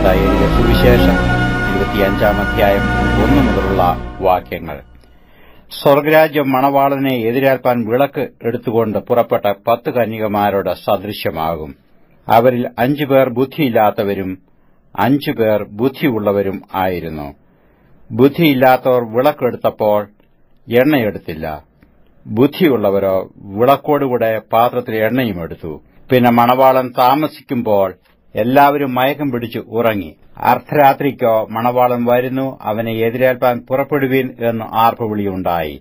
മത്തായി എഴുതിയ സുവിശേഷം 25-ാം അധ്യായം 1 മുതലുള്ള വാക്യങ്ങൾ. സ്വർഗരാജ്യം മണവാളനെ എതിരേൽപ്പാൻ വിളക്ക് എടുത്തുകൊണ്ട് പുറപ്പെട്ട 10 കന്യകമാരോട് സദൃശ്യമാകും. അവരിൽ 5 പേർ ബുദ്ധിയില്ലാത്തവരും 5 പേർ ബുദ്ധിയുള്ളവരും ആയിരുന്നു. ബുദ്ധിയില്ലാത്തവർ വിളക്കെടുത്തപ്പോൾ എണ്ണയെടുത്തില്ല. ബുദ്ധിയുള്ളവരോ വിളക്കോടുകൂടെ പാത്രത്തിൽ എണ്ണയും എടുത്തു. പിന്നെ മണവാളൻ താമസിക്കുമ്പോൾ എല്ലാവരും മയക്കം പിടിച്ചു ഉറങ്ങി. അർദ്ധരാത്രിക്കോ മണവാളൻ വരുന്നു, അവനെ എതിരേൽപ്പാൻ പുറപ്പെടുവീൻ എന്ന് ആർപ്പുവിളിയുണ്ടായി.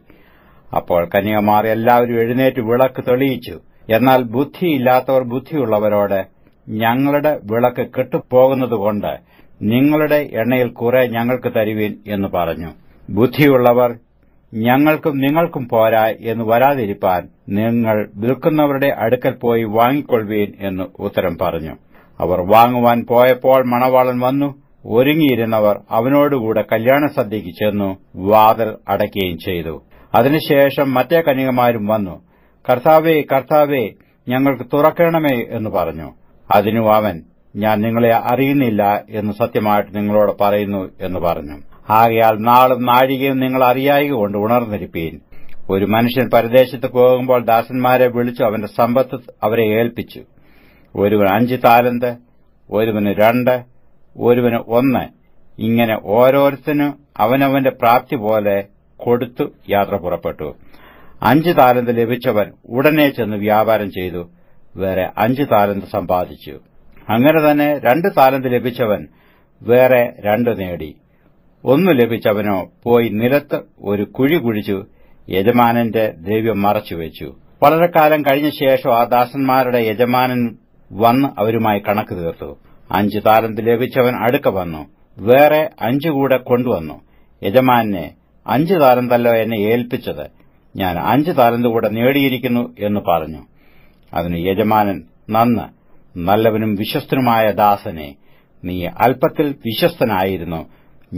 അപ്പോൾ കന്യകമാർ എല്ലാവരും എഴുന്നേറ്റ് വിളക്ക് തെളിയിച്ചു. എന്നാൽ ബുദ്ധിയില്ലാത്തവർ ബുദ്ധിയുള്ളവരോട്, ഞങ്ങളുടെ വിളക്ക് കെട്ടുപോകുന്നതുകൊണ്ട് നിങ്ങളുടെ എണ്ണയിൽ കുറെ ഞങ്ങൾക്ക് തരുവീൻ എന്ന് പറഞ്ഞു. ബുദ്ധിയുള്ളവർ, ഞങ്ങൾക്കും നിങ്ങൾക്കും പോരാ എന്ന് വരാതിരിപ്പാൻ നിങ്ങൾ വിൽക്കുന്നവരുടെ അടുക്കൽ പോയി വാങ്ങിക്കൊള്ളുവീൻ എന്ന് ഉത്തരം പറഞ്ഞു. അവർ വാങ്ങുവാൻ പോയപ്പോൾ മണവാളൻ വന്നു. ഒരുങ്ങിയിരുന്നവർ അവനോടുകൂടെ കല്യാണസദ്യയ്ക്ക് ചെന്നു വാതിൽ അടയ്ക്കുകയും ചെയ്തു. അതിനുശേഷം മറ്റേ കന്യകമാരും വന്നു, കർത്താവേ, കർത്താവേ, ഞങ്ങൾക്ക് തുറക്കണമേ എന്ന് പറഞ്ഞു. അതിനു അവൻ, ഞാൻ നിങ്ങളെ അറിയുന്നില്ല എന്ന് സത്യമായിട്ട് നിങ്ങളോട് പറയുന്നു എന്ന് പറഞ്ഞു. ആകയാൽ നാളും നാഴികയും നിങ്ങൾ അറിയായകൊണ്ട് ഉണർന്നിരിപ്പീൻ. ഒരു മനുഷ്യൻ പരദേശത്ത് പോകുമ്പോൾ ദാസന്മാരെ വിളിച്ചു അവന്റെ സമ്പത്ത് അവരെ ഏൽപ്പിച്ചു. ഒരുവന് 5 താലന്ത്, ഒരുവന് 2, ഒരുവന് 1, ഇങ്ങനെ ഓരോരുത്തനും അവനവന്റെ പ്രാപ്തി പോലെ കൊടുത്തു യാത്ര പുറപ്പെട്ടു. 5 താലന്ത് ലഭിച്ചവൻ ഉടനെ ചെന്ന് വ്യാപാരം ചെയ്തു വേറെ 5 താലന്ത് സമ്പാദിച്ചു. അങ്ങനെ തന്നെ 2 താലന്ത് ലഭിച്ചവൻ വേറെ 2 നേടി. 1 ലഭിച്ചവനോ പോയി നിലത്ത് ഒരു കുഴി കുഴിച്ചു യജമാനന്റെ ദ്രവ്യം മറച്ചുവെച്ചു. വളരെ കാലം കഴിഞ്ഞ ശേഷം ആ ദാസന്മാരുടെ യജമാനൻ വന്ന് അവരുമായി കണക്ക് തീർത്തു. 5 താലന്ത് ലഭിച്ചവൻ അടുക്ക വന്നു, വേറെ 5 കൂടെ കൊണ്ടുവന്നു. യജമാനെ, 5 താലന്തല്ലോ എന്നെ ഏൽപ്പിച്ചത്, ഞാൻ 5 താലന്ത് കൂടെ നേടിയിരിക്കുന്നു എന്ന് പറഞ്ഞു. അതിന് യജമാനൻ, നന്ന്, നല്ലവനും വിശ്വസ്തനുമായ ദാസനെ, നീ അല്പത്തിൽ വിശ്വസ്തനായിരുന്നു,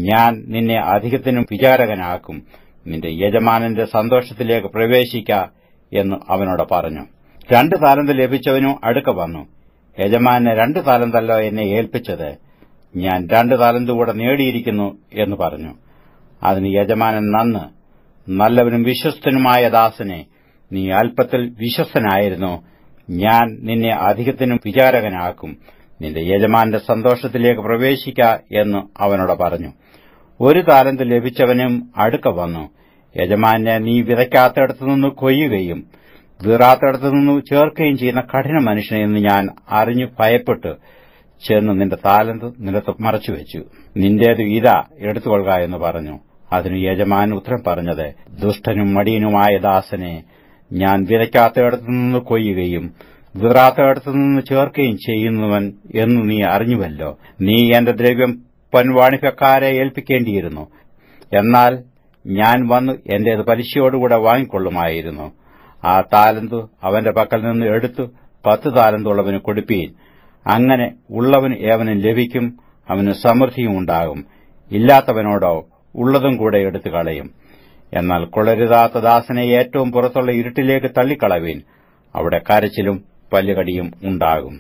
ഞാൻ നിന്നെ അധികത്തിനും വിചാരകനാക്കും, നിന്റെ യജമാനന്റെ സന്തോഷത്തിലേക്ക് പ്രവേശിക്ക എന്ന് അവനോട് പറഞ്ഞു. 2 താലന്ത് ലഭിച്ചവനും അടുക്ക വന്നു. യജമാനെ, 2 താലന്തല്ലോ എന്നെ ഏൽപ്പിച്ചത്, ഞാൻ 2 താലന്ത് കൂടെ നേടിയിരിക്കുന്നു എന്ന് പറഞ്ഞു. അതിന് യജമാനൻ, നന്ന്, നല്ലവനും വിശ്വസ്തനുമായ ദാസനെ, നീ അല്പത്തിൽ വിശ്വസ്തനായിരുന്നു, ഞാൻ നിന്നെ അധികത്തിനും വിചാരകനാക്കും, നിന്റെ യജമാന്റെ സന്തോഷത്തിലേക്ക് പ്രവേശിക്ക എന്ന് അവനോട് പറഞ്ഞു. 1 താലന്ത് ലഭിച്ചവനും അടുക്ക വന്നു. യജമാനെ, നീ വിതയ്ക്കാത്തയിടത്തുനിന്ന് കൊയ്യുകയും വീറാത്തയിടത്തുനിന്ന് ചേർക്കുകയും ചെയ്യുന്ന കഠിന മനുഷ്യനെന്ന് ഞാൻ അറിഞ്ഞു ഭയപ്പെട്ട് ചെന്ന് നിന്റെ താലന്ത് നിലത്ത് മറച്ചുവെച്ചു. നിന്റേത് ഇതാ, എടുത്തുകൊള്ളുക എന്ന് പറഞ്ഞു. അതിന് യജമാൻ ഉത്തരം പറഞ്ഞത്, ദുഷ്ടനും മടിയനുമായ ദാസനെ, ഞാൻ വിതയ്ക്കാത്തയിടത്തുനിന്ന് കൊയ്യുകയും വീറാത്തയിടത്തുനിന്ന് ചേർക്കുകയും ചെയ്യുന്നവൻ എന്ന് നീ അറിഞ്ഞുവല്ലോ. നീ എന്റെ ദ്രവ്യം പൊൻവാണിഭക്കാരെ ഏൽപ്പിക്കേണ്ടിയിരുന്നു. എന്നാൽ ഞാൻ വന്നു എന്റേത് പലിശയോടുകൂടെ വാങ്ങിക്കൊള്ളുമായിരുന്നു. ആ താലന്തു അവന്റെ പക്കൽ നിന്ന് എടുത്തു 10 താലന്തുള്ളവന് കൊടുപ്പീൻ. അങ്ങനെ ഉള്ളവന് ഏവനും ലഭിക്കും, അവന് സമൃദ്ധിയും ഉണ്ടാകും. ഇല്ലാത്തവനോടോ ഉള്ളതും കൂടെ എടുത്തു കളയും. എന്നാൽ കൊള്ളരുതാത്ത ദാസനെ ഏറ്റവും പുറത്തുള്ള ഇരുട്ടിലേക്ക് തള്ളിക്കളവീൻ, അവിടെ കരച്ചിലും പല്ലുകടിയും ഉണ്ടാകും.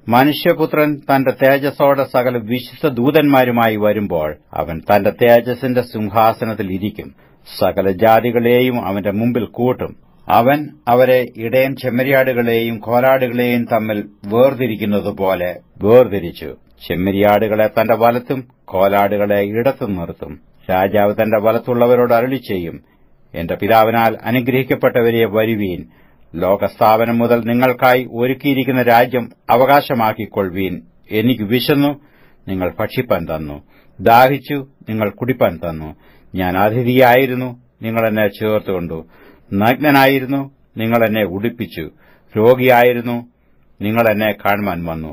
മനുഷ്യപുത്രൻ തന്റെ തേജസ്സോടെ സകല വിശുദ്ധ ദൂതന്മാരുമായി വരുമ്പോൾ അവൻ തന്റെ തേജസ്സിന്റെ സിംഹാസനത്തിൽ ഇരിക്കും. സകല ജാതികളെയും അവന്റെ മുമ്പിൽ കൂട്ടും. അവൻ അവരെ ഇടയൻ ചെമ്മരിയാടുകളെയും കോലാടുകളെയും തമ്മിൽ വേർതിരിക്കുന്നതുപോലെ വേർതിരിച്ചു. ചെമ്മരിയാടുകളെ തന്റെ വലത്തും കോലാടുകളെ ഇടത്തും നിർത്തും. രാജാവ് തന്റെ വലത്തുള്ളവരോട് അരുളിച്ചെയ്യും, എന്റെ പിതാവിനാൽ അനുഗ്രഹിക്കപ്പെട്ടവരെ വരുവീൻ, ലോകസ്ഥാപനം മുതൽ നിങ്ങൾക്കായി ഒരുക്കിയിരിക്കുന്ന രാജ്യം അവകാശമാക്കിക്കൊള്ളുവീൻ. എനിക്ക് വിശന്നു, നിങ്ങൾ ഭക്ഷിപ്പാൻ തന്നു, ദാഹിച്ചു, നിങ്ങൾ കുടിപ്പാൻ തന്നു. ഞാൻ അതിഥിയായിരുന്നു, നിങ്ങൾ എന്നെ ചേർത്തുകൊണ്ടു. നഗ്നനായിരുന്നു, നിങ്ങൾ എന്നെ ഉടുപ്പിച്ചു. രോഗിയായിരുന്നു, നിങ്ങൾ എന്നെ കാണുവാൻ വന്നു.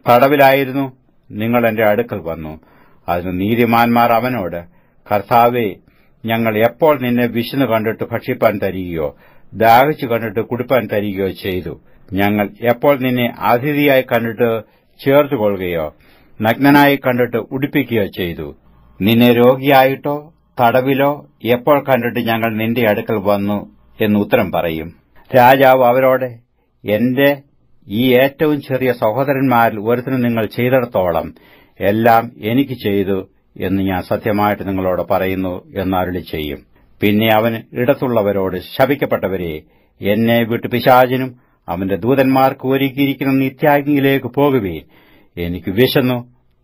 തടവിലായിരുന്നു, നിങ്ങൾ എന്റെ അടുക്കൽ വന്നു. അതിന് നീതിമാന്മാർ അവനോട്, കർത്താവേ, ഞങ്ങൾ എപ്പോൾ നിന്നെ വിശന്നു കണ്ടിട്ട് ഭക്ഷിപ്പാൻ തരികയോ ദാഹിച്ചു കണ്ടിട്ട് കുടിപ്പാൻ തരികയോ ചെയ്തു? ഞങ്ങൾ എപ്പോൾ നിന്നെ അതിഥിയായി കണ്ടിട്ട് ചേർത്തുകൊള്ളുകയോ നഗ്നനായി കണ്ടിട്ട് ഉടുപ്പിക്കുകയോ ചെയ്തു? നിന്നെ രോഗിയായിട്ടോ തടവിലോ എപ്പോൾ കണ്ടിട്ട് ഞങ്ങൾ നിന്റെ അടുക്കൽ വന്നു എന്ന് ഉത്തരം പറയും. രാജാവ് അവരോട്, എന്റെ ഈ ഏറ്റവും ചെറിയ സഹോദരന്മാരിൽ ഒരുത്തിന് നിങ്ങൾ ചെയ്തിടത്തോളം എല്ലാം എനിക്ക് ചെയ്തു എന്ന് ഞാൻ സത്യമായിട്ട് നിങ്ങളോട് പറയുന്നു എന്നരുളി ചെയ്യും. പിന്നെ അവൻ ഇടത്തുള്ളവരോട്, ശപിക്കപ്പെട്ടവരെ, എന്നെ വിട്ട് പിശാചിനും അവന്റെ ദൂതന്മാർക്ക് ഒരുക്കിയിരിക്കുന്ന നിത്യാഗ്നിയിലേക്ക് പോകുവീൻ. എനിക്ക് വിശന്നു,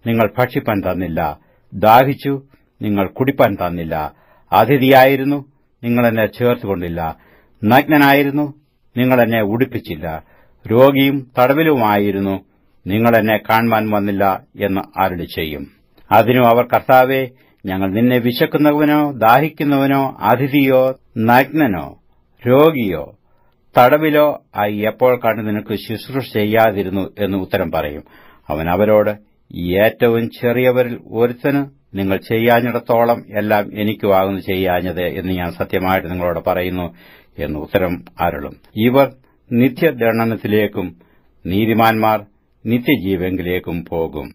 നിങ്ങൾ ഭക്ഷിപ്പാൻ തന്നില്ല. ദാഹിച്ചു, നിങ്ങൾ കുടിപ്പാൻ തന്നില്ല. അതിഥിയായിരുന്നു, നിങ്ങൾ എന്നെ ചേർത്തുകൊണ്ടില്ല. നഗ്നനായിരുന്നു, നിങ്ങൾ എന്നെ ഉടുപ്പിച്ചില്ല. രോഗിയും തടവിലുമായിരുന്നു, നിങ്ങൾ എന്നെ കാണുവാൻ വന്നില്ല എന്ന് അരുളി ചെയ്യും. അതിനു അവർ, കർത്താവേ, ഞങ്ങൾ നിന്നെ വിശക്കുന്നവനോ ദാഹിക്കുന്നവനോ അതിഥിയോ നഗ്നനോ രോഗിയോ തടവിലോ ആയി എപ്പോൾ കണ്ട് നിനക്ക് ശുശ്രൂഷ ചെയ്യാതിരുന്നു എന്ന് ഉത്തരം പറയും. അവൻ അവരോട്, ഏറ്റവും ചെറിയവരിൽ ഒരുത്തന് നിങ്ങൾ ചെയ്യാഞ്ഞിടത്തോളം എല്ലാം എനിക്കുമാകുന്നു ചെയ്യാഞ്ഞത് എന്ന് ഞാൻ സത്യമായിട്ട് നിങ്ങളോട് പറയുന്നു എന്ന് ഉത്തരം അരുളും. ഇവർ നിത്യദണ്ഡനത്തിലേക്കും നീതിമാന്മാർ നിത്യജീവങ്കിലേക്കും പോകും.